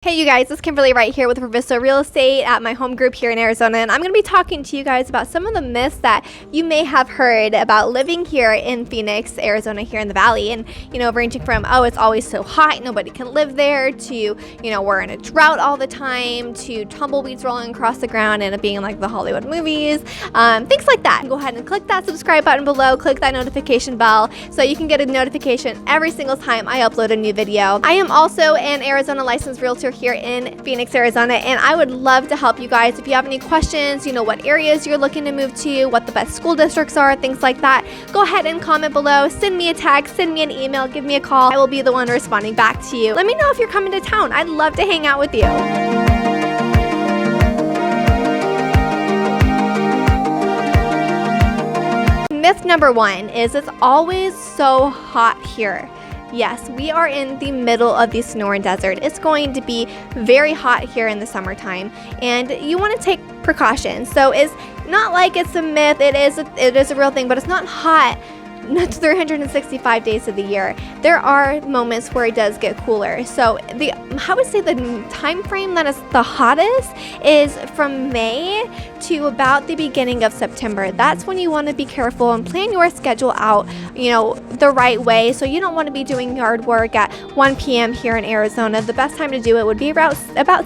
Hey you guys, it's Kimberly Wright here with Real Estate at my home group here in Arizona, and I'm going to be talking to you guys about some of the myths that you may have heard about living here in Phoenix, Arizona, here in the Valley. And ranging from, oh, it's always so hot, nobody can live there, to, we're in a drought all the time, to tumbleweeds rolling across the ground and it being like the Hollywood movies, things like that. Go ahead and click that subscribe button below, click that notification bell so you can get a notification every single time I upload a new video. I am also an Arizona licensed realtor here in Phoenix, Arizona, and I would love to help you guys. If you have any questions, what areas you're looking to move to, what the best school districts are, things like that, go ahead and comment below, send me a text, send me an email, give me a call. I will be the one responding back to you. Let me know if you're coming to town. I'd love to hang out with you. Myth number one is it's always so hot here. Yes, we are in the middle of the Sonoran Desert. It's going to be very hot here in the summertime, and you want to take precautions. So it's not like it's a myth. It is a real thing, but it's not hot 365 days of the year. There are moments where it does get cooler. So I would say the time frame that is the hottest is from May to about the beginning of September. That's when you want to be careful and plan your schedule out, the right way. So you don't want to be doing yard work at 1 p.m. here in Arizona. The best time to do it would be about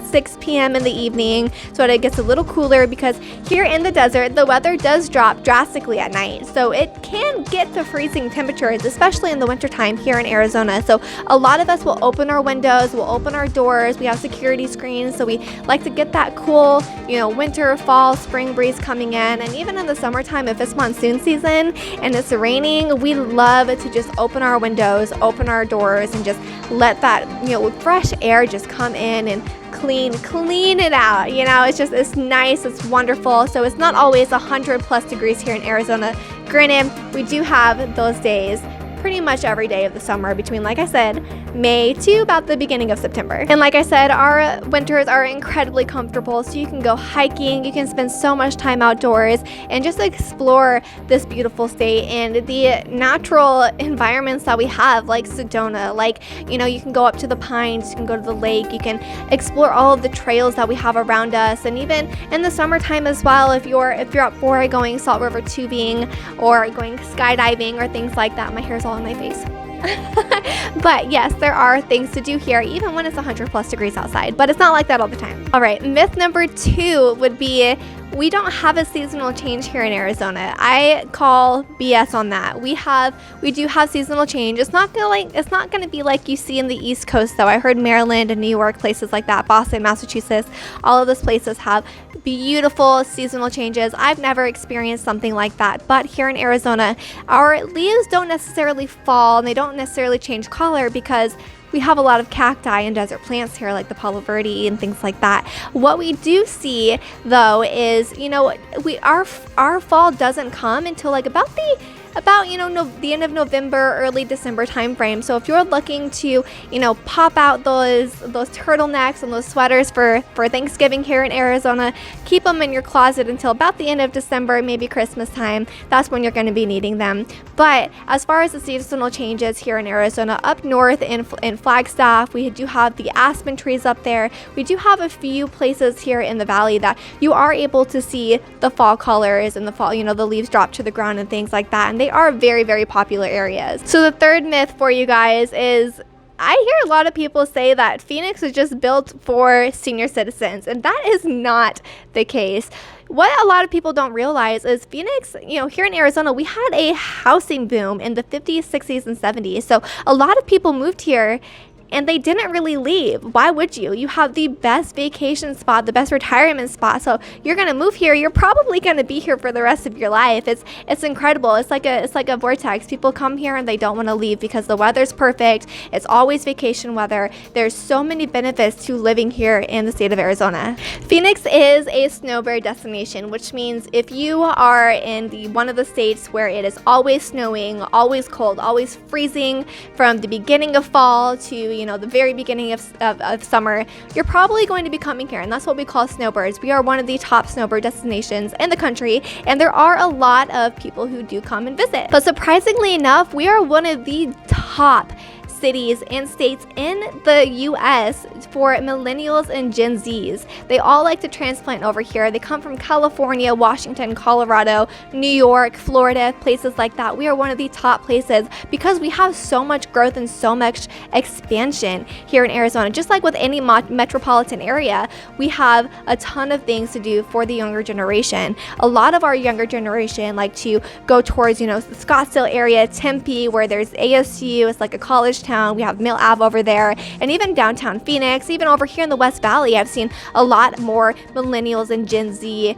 6 p.m. in the evening, so that it gets a little cooler, because here in the desert, the weather does drop drastically at night. So it can get to freezing temperatures, especially in the wintertime here in Arizona. So a lot of us will open our windows, we'll open our doors, we have security screens, so we like to get that cool, winter, fall, spring breeze coming in. And even in the summertime, if it's monsoon season and it's raining, we love to just open our windows, open our doors, and just let that, fresh air just come in and clean it out. It's nice, it's wonderful. So it's not always 100+ degrees here in Arizona. Granted, we do have those days pretty much every day of the summer between, like I said, May to about the beginning of September. And like I said, our winters are incredibly comfortable, so you can go hiking, you can spend so much time outdoors and just explore this beautiful state and the natural environments that we have, like Sedona, you can go up to the pines, you can go to the lake, you can explore all of the trails that we have around us. And even in the summertime as well, if you're up for going salt river tubing or going skydiving or things like that. My hair's all in my face. But yes, there are things to do here even when it's 100+ degrees outside, but it's not like that all the time. All right, myth number two would be we don't have a seasonal change here in Arizona. I call BS on that. We do have seasonal change. It's not gonna be like you see in the East Coast though. I heard Maryland and New York, places like that, Boston, Massachusetts, all of those places have beautiful seasonal changes. I've never experienced something like that, but here in Arizona, our leaves don't necessarily fall and they don't necessarily change color because we have a lot of cacti and desert plants here, like the Palo Verde and things like that. What we do see though is, our fall doesn't come until about the end of November, early December time frame. So if you're looking to, pop out those turtlenecks and those sweaters for Thanksgiving here in Arizona, keep them in your closet until about the end of December, maybe Christmas time. That's when you're going to be needing them. But as far as the seasonal changes here in Arizona, up north in Flagstaff, we do have the aspen trees up there. We do have a few places here in the valley that you are able to see the fall colors and the fall, the leaves drop to the ground and things like that. And they are very, very popular areas. So the third myth for you guys is, I hear a lot of people say that Phoenix is just built for senior citizens, and that is not the case. What a lot of people don't realize is Phoenix, here in Arizona, we had a housing boom in the 50s, 60s, and 70s. So a lot of people moved here and they didn't really leave. Why would you? You have the best vacation spot, the best retirement spot. So you're gonna move here. You're probably gonna be here for the rest of your life. It's incredible. It's like a vortex. People come here and they don't want to leave because the weather's perfect. It's always vacation weather. There's so many benefits to living here in the state of Arizona. Phoenix is a snowbird destination, which means if you are in one of the states where it is always snowing, always cold, always freezing from the beginning of fall to the very beginning of summer, you're probably going to be coming here, and that's what we call snowbirds. We are one of the top snowbird destinations in the country, and there are a lot of people who do come and visit. But surprisingly enough, we are one of the top cities and states in the US for millennials and Gen Zs. They all like to transplant over here. They come from California, Washington, Colorado, New York, Florida, places like that. We are one of the top places because we have so much growth and so much expansion here in Arizona. Just like with any metropolitan area, we have a ton of things to do for the younger generation. A lot of our younger generation like to go towards, the Scottsdale area, Tempe, where there's ASU. It's like a college town. We have Mill Ave over there, and even downtown Phoenix, even over here in the West Valley, I've seen a lot more millennials and Gen Z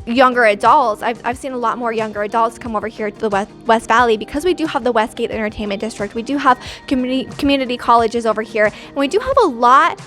younger adults. I've seen a lot more younger adults come over here to the West Valley because we do have the Westgate Entertainment District. We do have community colleges over here, and we do have a lot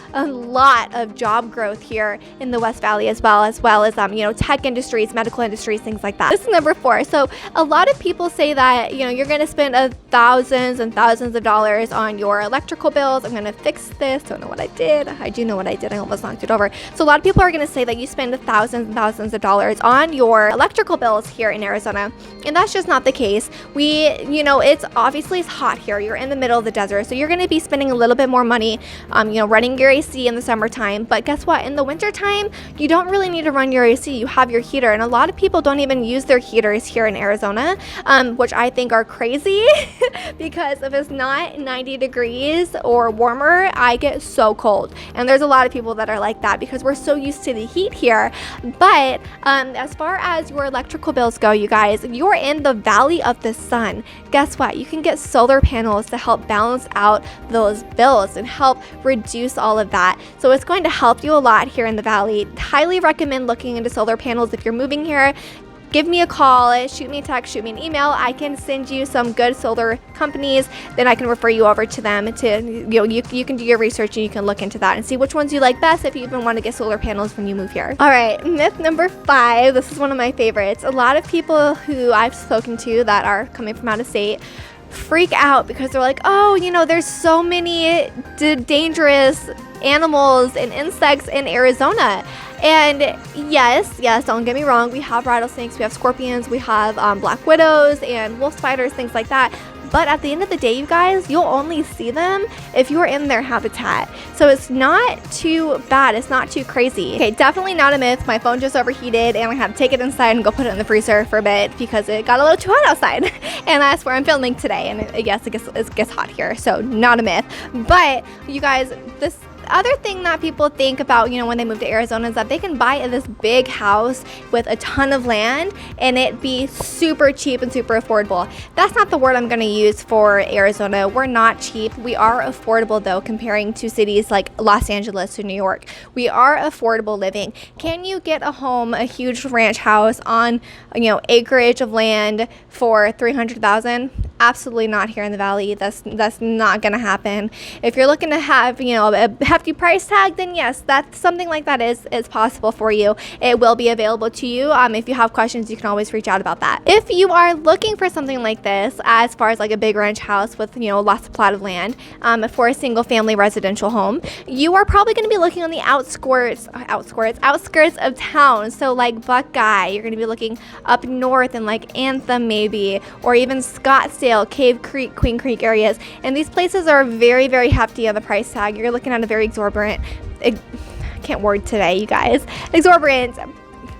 of job growth here in the West Valley as well as tech industries, medical industries, things like that. This is number 4. So a lot of people say that you're going to spend thousands and thousands of dollars on your electrical bills. I'm going to fix this. Don't know what I did. I do know what I did. I almost knocked it over. So a lot of people are going to say that you spend thousands and thousands of dollars on your electrical bills here in Arizona, and that's just not the case. It's hot here. You're in the middle of the desert, so you're going to be spending a little bit more money running your AC in the summertime. But guess what? In the wintertime, you don't really need to run your AC. You have your heater, and a lot of people don't even use their heaters here in Arizona, which I think are crazy because if it's not 90 degrees or warmer, I get so cold. And there's a lot of people that are like that because we're so used to the heat here. But as far as your electrical bills go, you guys, if you're in the Valley of the Sun, guess what? You can get solar panels to help balance out those bills and help reduce all of that. So it's going to help you a lot here in the Valley. Highly recommend looking into solar panels if you're moving here. Give me a call, shoot me a text, shoot me an email. I can send you some good solar companies. Then I can refer you over to them you can do your research and you can look into that and see which ones you like best if you even want to get solar panels when you move here. All right, myth number 5. This is one of my favorites. A lot of people who I've spoken to that are coming from out of state freak out because they're like, there's so many dangerous animals and insects in Arizona. And yes, don't get me wrong, we have rattlesnakes, we have scorpions, we have black widows and wolf spiders, things like that. But at the end of the day, you guys, you'll only see them if you're in their habitat. So it's not too bad. It's not too crazy. Okay, definitely not a myth. My phone just overheated and I had to take it inside and go put it in the freezer for a bit because it got a little too hot outside. And that's where I'm filming today. And it gets hot here. So not a myth. But you guys, this other thing that people think about, when they move to Arizona is that they can buy this big house with a ton of land and it be super cheap and super affordable. That's not the word I'm going to use for Arizona. We're not cheap. We are affordable though, comparing to cities like Los Angeles or New York. We are affordable living. Can you get a home, a huge ranch house on, acreage of land for $300,000? Absolutely not here in the Valley. That's not going to happen. If you're looking to have, a hefty price tag, then yes, that's something like that is possible for you. It will be available to you. If you have questions, you can always reach out about that. If you are looking for something like this, as far as like a big ranch house with, lots of plot of land, for a single family residential home, you are probably going to be looking on the outskirts of town. So like Buckeye, you're going to be looking up north in like Anthem maybe, or even Scottsdale, Cave Creek, Queen Creek areas. And these places are very, very hefty on the price tag. You're looking at a very exorbitant, I can't word today, you guys, exorbitant,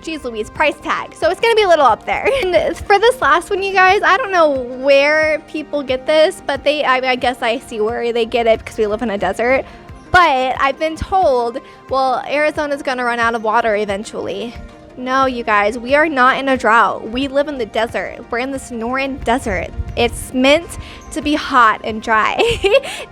geez Louise, price tag. So it's going to be a little up there. And for this last one, you guys, I don't know where people get this, but I guess I see where they get it because we live in a desert. But I've been told, well, Arizona's going to run out of water eventually. No, you guys, we are not in a drought. We live in the desert. We're in the Sonoran Desert. It's meant to be hot and dry.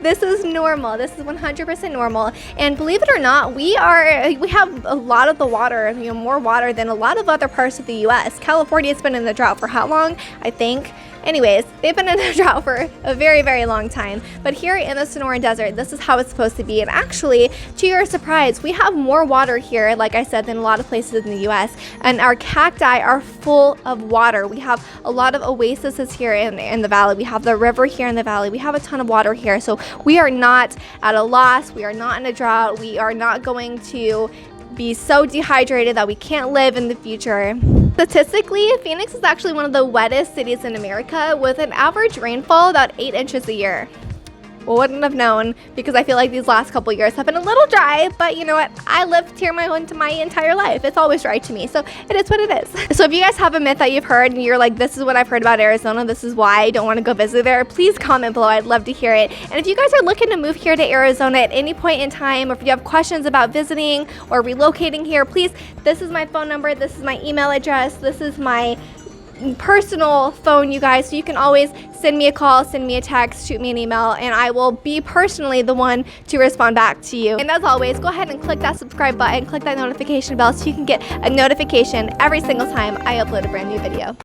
This is normal. This is 100% normal. And believe it or not, we have a lot of the water, more water than a lot of other parts of the U.S. California's been in the drought for how long? I think. Anyways, they've been in a drought for a very, very long time. But here in the Sonoran Desert, this is how it's supposed to be. And actually, to your surprise, we have more water here, like I said, than a lot of places in the U.S. And our cacti are full of water. We have a lot of oases here in the valley. We have the river here in the valley. We have a ton of water here. So we are not at a loss. We are not in a drought. We are not going to be so dehydrated that we can't live in the future. Statistically, Phoenix is actually one of the wettest cities in America with an average rainfall about 8 inches a year. wouldn't have known, because I feel like these last couple years have been a little dry, but you know what? I lived here my entire life. It's always dry to me, so it is what it is. So if you guys have a myth that you've heard and you're like, this is what I've heard about Arizona, this is why I don't want to go visit there, please comment below. I'd love to hear it. And if you guys are looking to move here to Arizona at any point in time, or if you have questions about visiting or relocating here, please, this is my phone number, this is my email address, this is my personal phone, you guys, so you can always send me a call, send me a text, shoot me an email, and I will be personally the one to respond back to you. And as always, go ahead and click that subscribe button, click that notification bell so you can get a notification every single time I upload a brand new video.